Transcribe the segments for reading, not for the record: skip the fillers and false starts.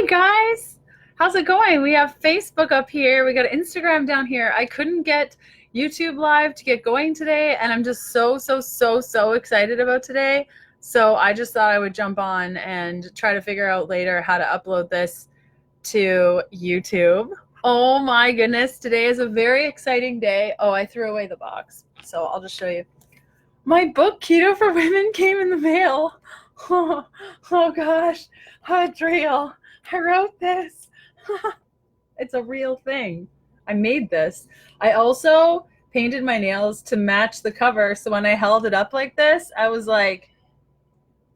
guys, how's it going? We have Facebook up here, we got Instagram down here. I couldn't get YouTube live to get going today, and I'm just so excited about today. So I just thought I would jump on and try to figure out later how to upload this to YouTube. Oh my goodness, today is a very exciting day. Oh, I threw away the box, so I'll just show you. My book, Keto for Women, came in the mail. Oh gosh, it's real. I wrote this. It's a real thing. I made this. I also painted my nails to match the cover, so when I held it up like this, I was like,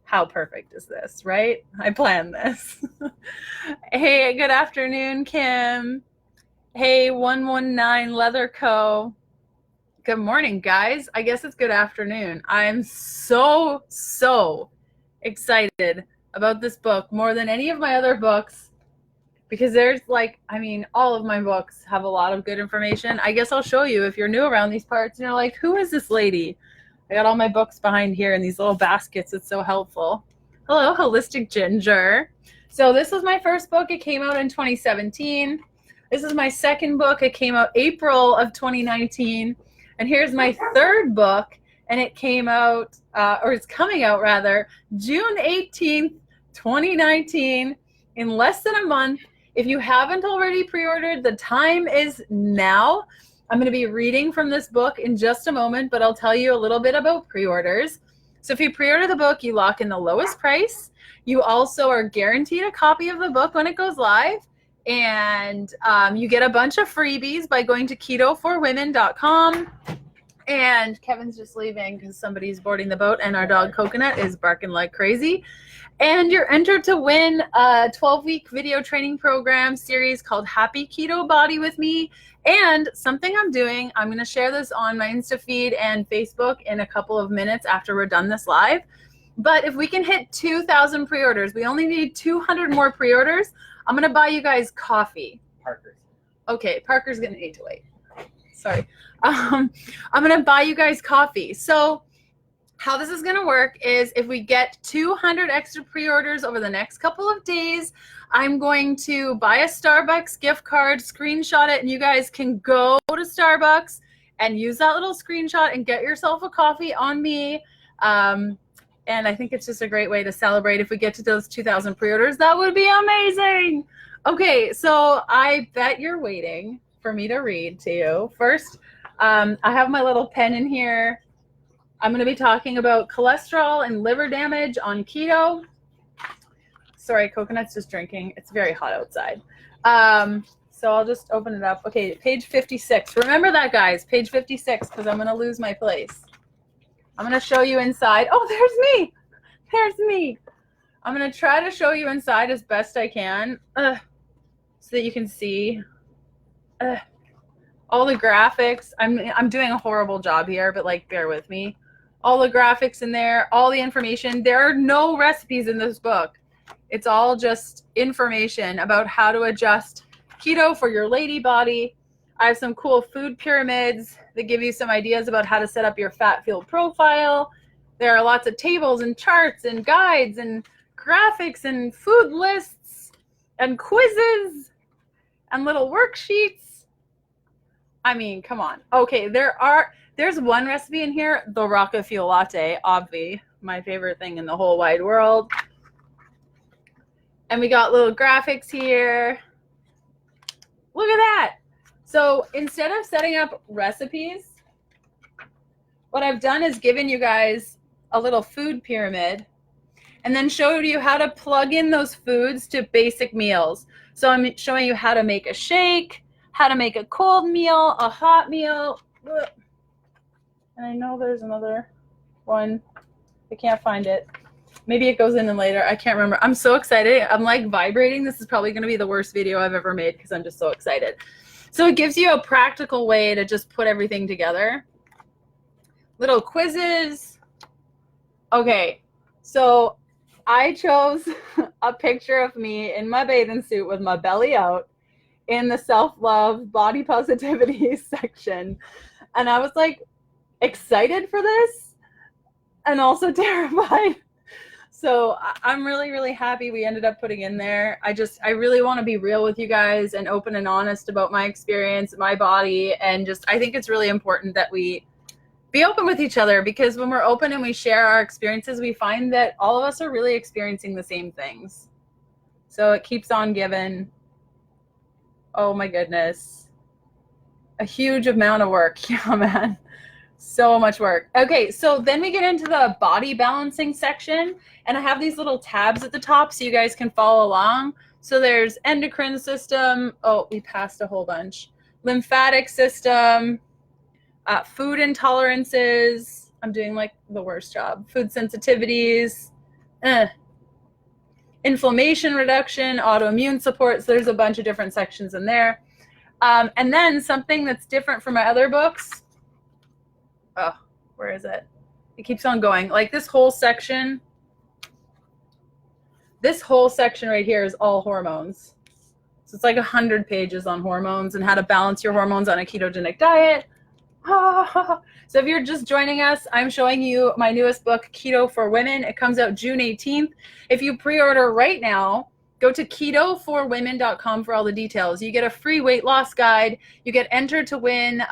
how perfect is this, right? I planned this. Hey, good afternoon, Kim. Hey, 119 Leather Co. Good morning, guys. I guess it's good afternoon. I'm so excited about this book more than any of my other books, because there's all of my books have a lot of good information. I guess I'll show you if you're new around these parts and you're like, who is this lady? I got all my books behind here in these little baskets. It's so helpful. Hello, Holistic Ginger. So this was my first book. It came out in 2017. This is my second book. It came out April of 2019. And here's my third book. And it came out, or it's coming out rather, June 18th, 2019, in less than a month. If you haven't already pre-ordered, the time is now. I'm going to be reading from this book in just a moment, but I'll tell you a little bit about pre-orders. So if you pre-order the book, you lock in the lowest price. You also are guaranteed a copy of the book when it goes live. And you get a bunch of freebies by going to ketoforwomen.com. And Kevin's just leaving because somebody's boarding the boat, and our dog Coconut is barking like crazy. And you're entered to win a 12-week video training program series called Happy Keto Body with Me. And something I'm doing, I'm going to share this on my Insta feed and Facebook in a couple of minutes after we're done this live. But if we can hit 2,000 pre-orders, we only need 200 more pre-orders. I'm going to buy you guys coffee. Parker. Okay, Parker's going to need to wait. Sorry. I'm going to buy you guys coffee. So how this is going to work is if we get 200 extra pre-orders over the next couple of days, I'm going to buy a Starbucks gift card, screenshot it, and you guys can go to Starbucks and use that little screenshot and get yourself a coffee on me. And I think it's just a great way to celebrate if we get to those 2,000 pre-orders. That would be amazing. Okay, so I bet you're waiting for me to read to you. First, I have my little pen in here. I'm going to be talking about cholesterol and liver damage on keto. Sorry, Coconut's just drinking. It's very hot outside. So I'll just open it up. Okay, page 56. Remember that, guys, page 56, because I'm going to lose my place. I'm going to show you inside. Oh, there's me. There's me. I'm going to try to show you inside as best I can so that you can see all the graphics. I'm doing a horrible job here, but bear with me. All the graphics in there, all the information. There are no recipes in this book. It's all just information about how to adjust keto for your lady body. I have some cool food pyramids that give you some ideas about how to set up your fat fuel profile. There are lots of tables and charts and guides and graphics and food lists and quizzes and little worksheets. I mean, come on. Okay, there's one recipe in here, the Rocca Fuel Latte, obvi, my favorite thing in the whole wide world. And we got little graphics here. Look at that. So instead of setting up recipes, what I've done is given you guys a little food pyramid and then showed you how to plug in those foods to basic meals. So I'm showing you how to make a shake, how to make a cold meal, a hot meal. And I know there's another one. I can't find it. Maybe it goes in later. I can't remember. I'm so excited. I'm vibrating. This is probably going to be the worst video I've ever made because I'm just so excited. So it gives you a practical way to just put everything together. Little quizzes. Okay, so I chose a picture of me in my bathing suit with my belly out in the self-love body positivity section. And I was excited for this and also terrified. So I'm really, really happy we ended up putting in there. I really want to be real with you guys and open and honest about my experience, my body. And I think it's really important that we be open with each other, because when we're open and we share our experiences, we find that all of us are really experiencing the same things. So it keeps on giving. Oh my goodness. A huge amount of work. Yeah, man. So much work. Okay, so then we get into the body balancing section, and I have these little tabs at the top so you guys can follow along. So there's endocrine system. Oh, we passed a whole bunch. Lymphatic system, food intolerances. I'm doing like the worst job. Food sensitivities, inflammation reduction, autoimmune support. So there's a bunch of different sections in there. And then something that's different from my other books. Oh, where is it? It keeps on going. Like this whole section right here is all hormones. So it's like 100 pages on hormones and how to balance your hormones on a ketogenic diet. So if you're just joining us, I'm showing you my newest book, Keto For Women. It comes out June 18th. If you pre-order right now, go to ketoforwomen.com for all the details. You get a free weight loss guide. You get entered to win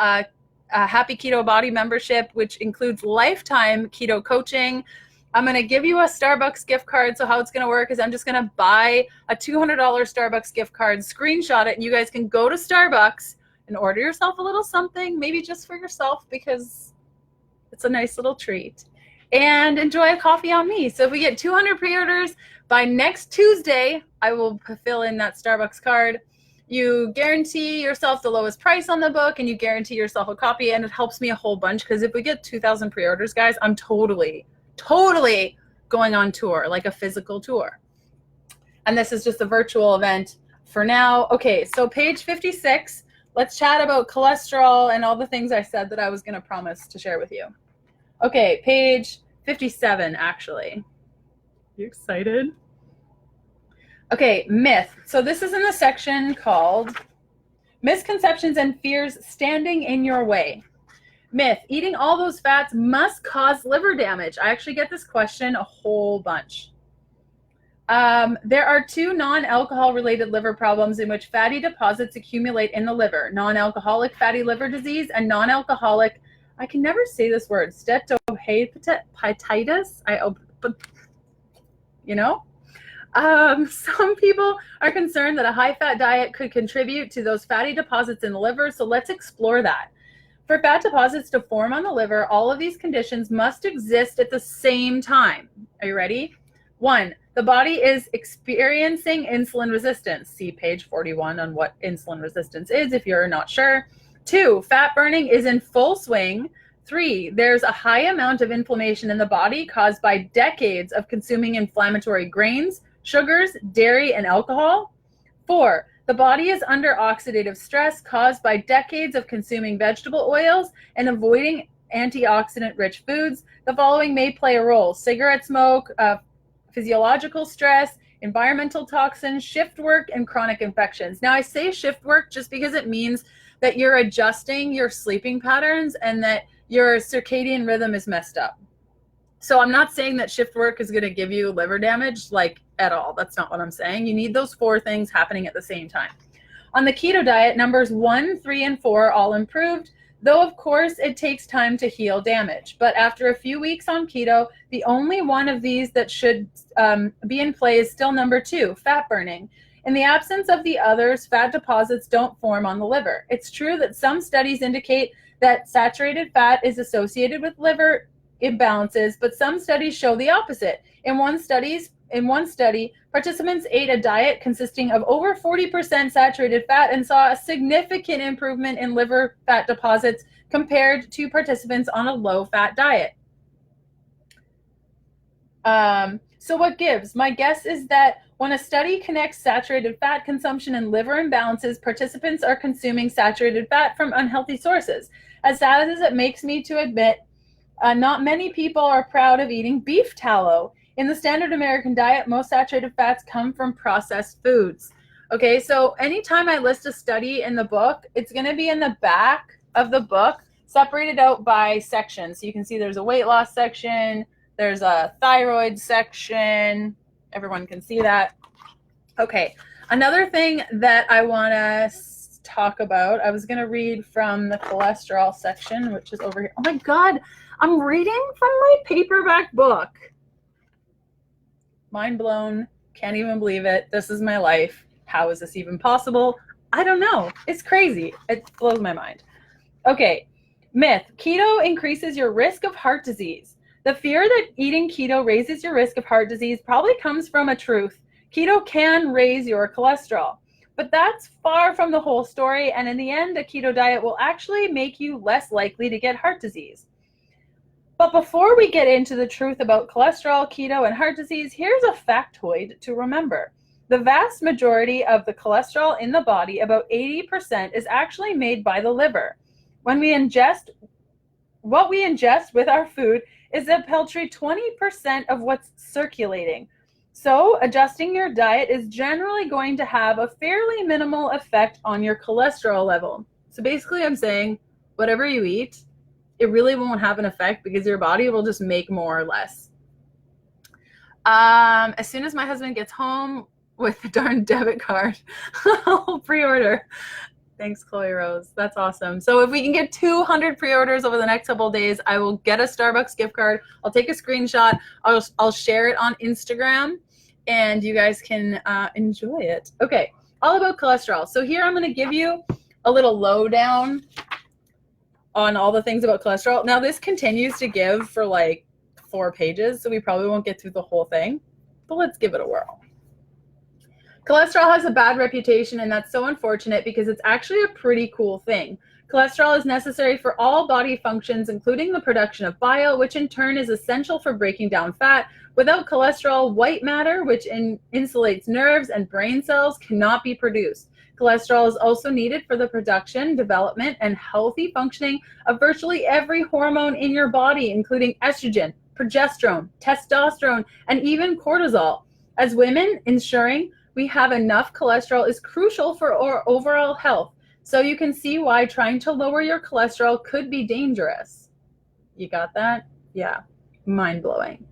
a Happy Keto Body membership, which includes lifetime keto coaching. I'm going to give you a Starbucks gift card. So how it's going to work is I'm just going to buy a $200 Starbucks gift card, screenshot it, and you guys can go to Starbucks and order yourself a little something, maybe just for yourself because it's a nice little treat, and enjoy a coffee on me. So if we get 200 pre-orders by next Tuesday, I will fill in that Starbucks card. You guarantee yourself the lowest price on the book, and you guarantee yourself a copy, and it helps me a whole bunch because if we get 2,000 pre-orders, guys, I'm totally going on tour, like a physical tour. And this is just a virtual event for now. Okay, so page 56, let's chat about cholesterol and all the things I said that I was going to promise to share with you. Okay, page 57, actually. You excited? Okay, myth. So this is in the section called Misconceptions and Fears Standing in Your Way. Myth, eating all those fats must cause liver damage. I actually get this question a whole bunch. There are two non-alcohol related liver problems in which fatty deposits accumulate in the liver: non-alcoholic fatty liver disease and non-alcoholic, I can never say this word, steatohepatitis. Some people are concerned that a high-fat diet could contribute to those fatty deposits in the liver, so let's explore that. For fat deposits to form on the liver, all of these conditions must exist at the same time. Are you ready? 1, the body is experiencing insulin resistance. See page 41 on what insulin resistance is if you're not sure. 2, fat burning is in full swing. 3, there's a high amount of inflammation in the body caused by decades of consuming inflammatory grains, sugars, dairy, and alcohol. 4, the body is under oxidative stress caused by decades of consuming vegetable oils and avoiding antioxidant-rich foods. The following may play a role: cigarette smoke, physiological stress, environmental toxins, shift work, and chronic infections. Now, I say shift work just because it means that you're adjusting your sleeping patterns and that your circadian rhythm is messed up. So I'm not saying that shift work is going to give you liver damage, like at all. That's not what I'm saying. You need those 4 things happening at the same time. On the keto diet, numbers 1, 3, and 4 all improved, though of course it takes time to heal damage. But after a few weeks on keto, the only one of these that should be in play is still number 2, fat burning. In the absence of the others, fat deposits don't form on the liver. It's true that some studies indicate that saturated fat is associated with liver imbalances, but some studies show the opposite. In one study, participants ate a diet consisting of over 40% saturated fat and saw a significant improvement in liver fat deposits compared to participants on a low-fat diet. So what gives? My guess is that when a study connects saturated fat consumption and liver imbalances, participants are consuming saturated fat from unhealthy sources. As sad as it makes me to admit, not many people are proud of eating beef tallow. In the standard American diet, most saturated fats come from processed foods. Okay, so anytime I list a study in the book, it's going to be in the back of the book, separated out by sections. So you can see there's a weight loss section, There's a thyroid section. Everyone can see that. Okay, another thing that I want to talk about, I was going to read from the cholesterol section, which is over here. Oh my God, I'm reading from my paperback book. Mind blown. Can't even believe it. This is my life. How is this even possible? I don't know. It's crazy. It blows my mind. Okay, myth. Keto increases your risk of heart disease. The fear that eating keto raises your risk of heart disease probably comes from a truth. Keto can raise your cholesterol, but that's far from the whole story, and in the end, a keto diet will actually make you less likely to get heart disease. But before we get into the truth about cholesterol, keto, and heart disease, here's a factoid to remember. The vast majority of the cholesterol in the body, about 80%, is actually made by the liver. What we ingest with our food is a paltry 20% of what's circulating. So adjusting your diet is generally going to have a fairly minimal effect on your cholesterol level. So basically I'm saying whatever you eat, it really won't have an effect because your body will just make more or less. As soon as my husband gets home with the darn debit card, I'll pre-order. Thanks, Chloe Rose. That's awesome. So if we can get 200 pre-orders over the next couple of days, I will get a Starbucks gift card. I'll take a screenshot. I'll share it on Instagram, and you guys can enjoy it. Okay, all about cholesterol. So here I'm going to give you a little lowdown on all the things about cholesterol. Now this continues to give for like 4 pages, so we probably won't get through the whole thing, but let's give it a whirl. Cholesterol has a bad reputation, and that's so unfortunate because it's actually a pretty cool thing. Cholesterol is necessary for all body functions, including the production of bile, which in turn is essential for breaking down fat. Without cholesterol, white matter, which insulates nerves and brain cells, cannot be produced. Cholesterol is also needed for the production, development, and healthy functioning of virtually every hormone in your body, including estrogen, progesterone, testosterone, and even cortisol. As women, ensuring we have enough cholesterol is crucial for our overall health. So you can see why trying to lower your cholesterol could be dangerous. You got that? Yeah, mind-blowing.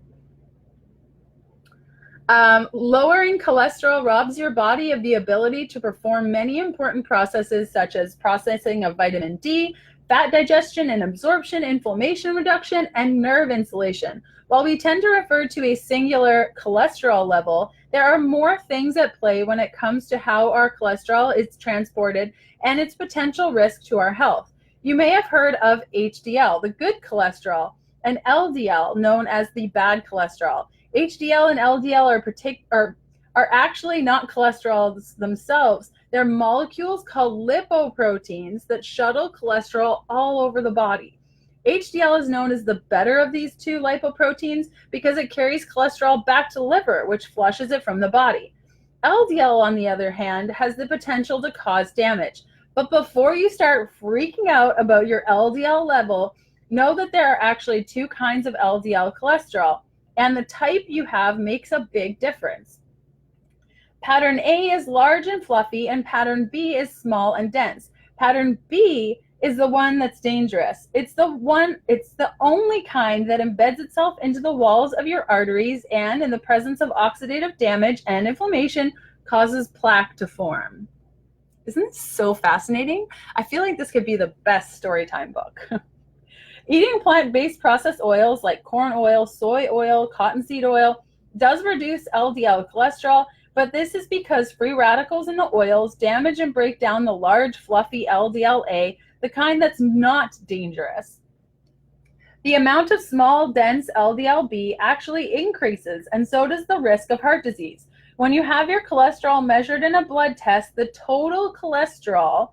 Lowering cholesterol robs your body of the ability to perform many important processes such as processing of vitamin D, fat digestion and absorption, inflammation reduction, and nerve insulation. While we tend to refer to a singular cholesterol level, there are more things at play when it comes to how our cholesterol is transported and its potential risk to our health. You may have heard of HDL, the good cholesterol, and LDL, known as the bad cholesterol. HDL and LDL are actually not cholesterol themselves. They're molecules called lipoproteins that shuttle cholesterol all over the body. HDL is known as the better of these two lipoproteins because it carries cholesterol back to the liver, which flushes it from the body. LDL, on the other hand, has the potential to cause damage. But before you start freaking out about your LDL level, know that there are actually 2 kinds of LDL cholesterol, and the type you have makes a big difference. Pattern A is large and fluffy, and pattern B is small and dense. Pattern B is the one that's dangerous. It's the only kind that embeds itself into the walls of your arteries and, in the presence of oxidative damage and inflammation, causes plaque to form. Isn't this so fascinating? I feel like this could be the best storytime book. Eating plant-based processed oils like corn oil, soy oil, cottonseed oil does reduce LDL cholesterol, but this is because free radicals in the oils damage and break down the large, fluffy LDLA, the kind that's not dangerous. The amount of small, dense LDLB actually increases, and so does the risk of heart disease. When you have your cholesterol measured in a blood test, the total cholesterol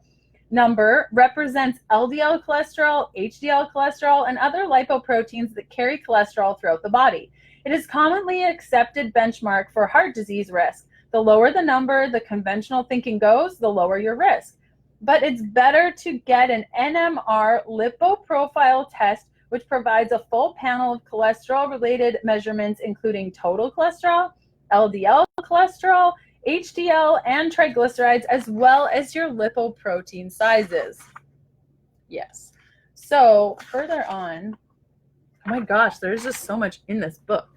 number represents LDL cholesterol, HDL cholesterol, and other lipoproteins that carry cholesterol throughout the body. It is commonly accepted benchmark for heart disease risk. The lower the number, the conventional thinking goes, the lower your risk. But it's better to get an NMR lipoprofile test, which provides a full panel of cholesterol-related measurements, including total cholesterol, LDL cholesterol, HDL, and triglycerides, as well as your lipoprotein sizes. Yes. So further on, Oh my gosh, there's just so much in this book.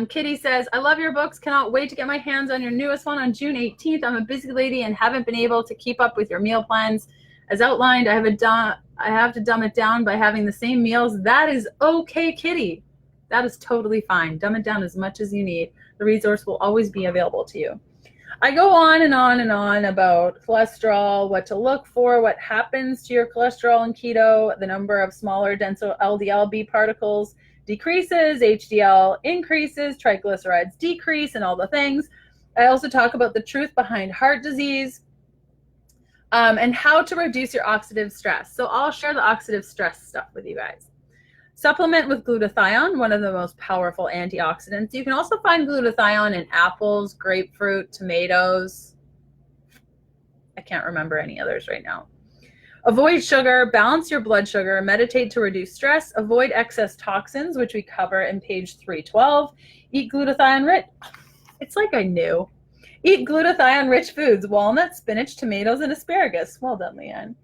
Kitty says, I love your books. Cannot wait to get my hands on your newest one on June 18th. I'm a busy lady and haven't been able to keep up with your meal plans. As outlined, I have to dumb it down by having the same meals. That is okay, Kitty. That is totally fine. Dumb it down as much as you need. The resource will always be available to you. I go on and on and on about cholesterol, what to look for, what happens to your cholesterol in keto, the number of smaller, denser LDL-B particles decreases, HDL increases, triglycerides decrease, and all the things. I also talk about the truth behind heart disease and how to reduce your oxidative stress. So I'll share the oxidative stress stuff with you guys. Supplement with glutathione, one of the most powerful antioxidants. You can also find glutathione in apples, grapefruit, tomatoes. I can't remember any others right now. Avoid sugar, balance your blood sugar, meditate to reduce stress, avoid excess toxins, which we cover in page 312. Eat glutathione-rich. It's like I knew. Eat glutathione-rich foods, walnuts, spinach, tomatoes, and asparagus. Well done, Leanne.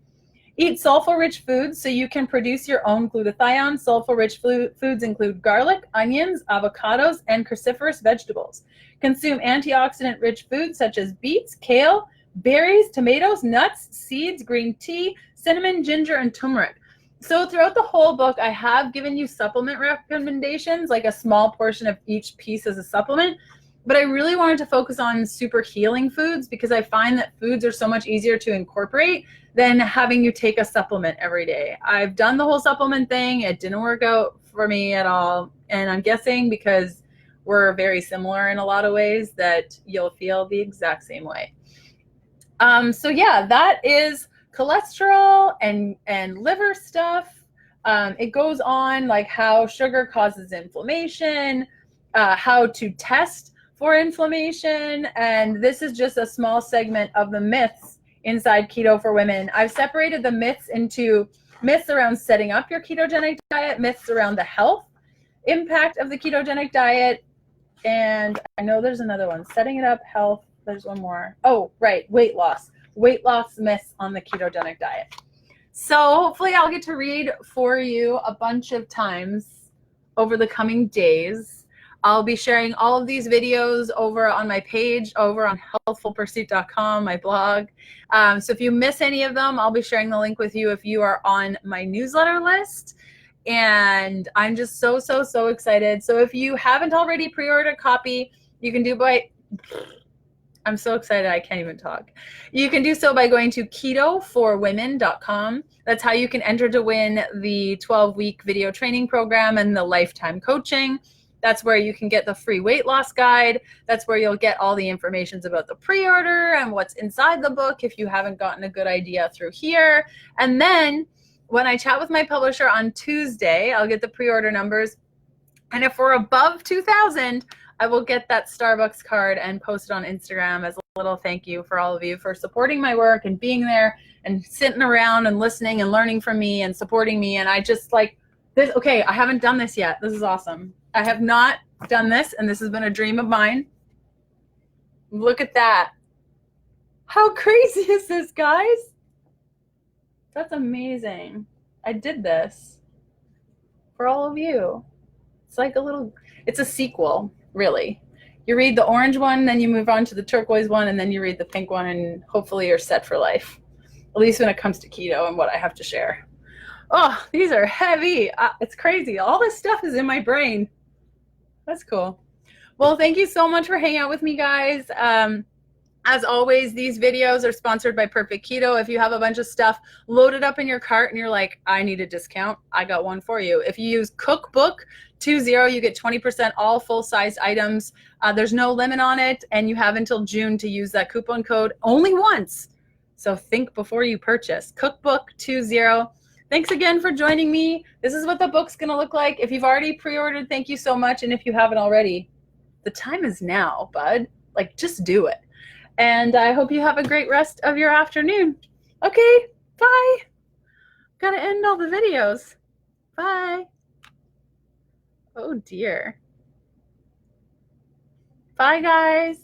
Eat sulfur-rich foods so you can produce your own glutathione. Sulfur-rich foods include garlic, onions, avocados, and cruciferous vegetables. Consume antioxidant-rich foods such as beets, kale, berries, tomatoes, nuts, seeds, green tea, cinnamon, ginger, and turmeric. So throughout the whole book, I have given you supplement recommendations, like a small portion of each piece as a supplement. But I really wanted to focus on super healing foods because I find that foods are so much easier to incorporate than having you take a supplement every day. I've done the whole supplement thing. It didn't work out for me at all. And I'm guessing because we're very similar in a lot of ways that you'll feel the exact same way. So yeah, that is cholesterol and liver stuff. It goes on like how sugar causes inflammation, how to test for inflammation, and this is just a small segment of the myths inside Keto for Women. I've separated the myths into myths around setting up your ketogenic diet, myths around the health impact of the ketogenic diet, and I know there's another one, setting it up, health, there's one more. Oh, right, weight loss myths on the ketogenic diet. So hopefully I'll get to read for you a bunch of times over the coming days. I'll be sharing all of these videos over on my page, over on healthfulpursuit.com, my blog. So if you miss any of them, I'll be sharing the link with you if you are on my newsletter list. And I'm just so, so, so excited. So if you haven't already pre-ordered a copy, you can do I'm so excited I can't even talk. You can do so by going to ketoforwomen.com. That's how you can enter to win the 12-week video training program and the lifetime coaching. That's where you can get the free weight loss guide. That's where you'll get all the information about the pre-order and what's inside the book if you haven't gotten a good idea through here. And then when I chat with my publisher on Tuesday, I'll get the pre-order numbers. And if we're above 2,000, I will get that Starbucks card and post it on Instagram as a little thank you for all of you for supporting my work and being there and sitting around and listening and learning from me and supporting me. And I just like this. Okay, I haven't done this yet. This is awesome. I have not done this, and this has been a dream of mine. Look at that. How crazy is this, guys? That's amazing. I did this for all of you. It's like it's a sequel, really. You read the orange one, then you move on to the turquoise one, and then you read the pink one, and hopefully you're set for life. At least when it comes to keto and what I have to share. Oh, these are heavy. It's crazy. All this stuff is in my brain. That's cool. Well, thank you so much for hanging out with me, guys. As always, these videos are sponsored by Perfect Keto. If you have a bunch of stuff loaded up in your cart and you're like, I need a discount, I got one for you. If you use Cookbook20, you get 20% all full-sized items. There's no limit on it, and you have until June to use that coupon code only once. So think before you purchase. Cookbook20. Thanks again for joining me. This is what the book's going to look like. If you've already pre-ordered, thank you so much. And if you haven't already, the time is now, bud. Like, just do it. And I hope you have a great rest of your afternoon. Okay, bye. Gotta end all the videos. Bye. Oh, dear. Bye, guys.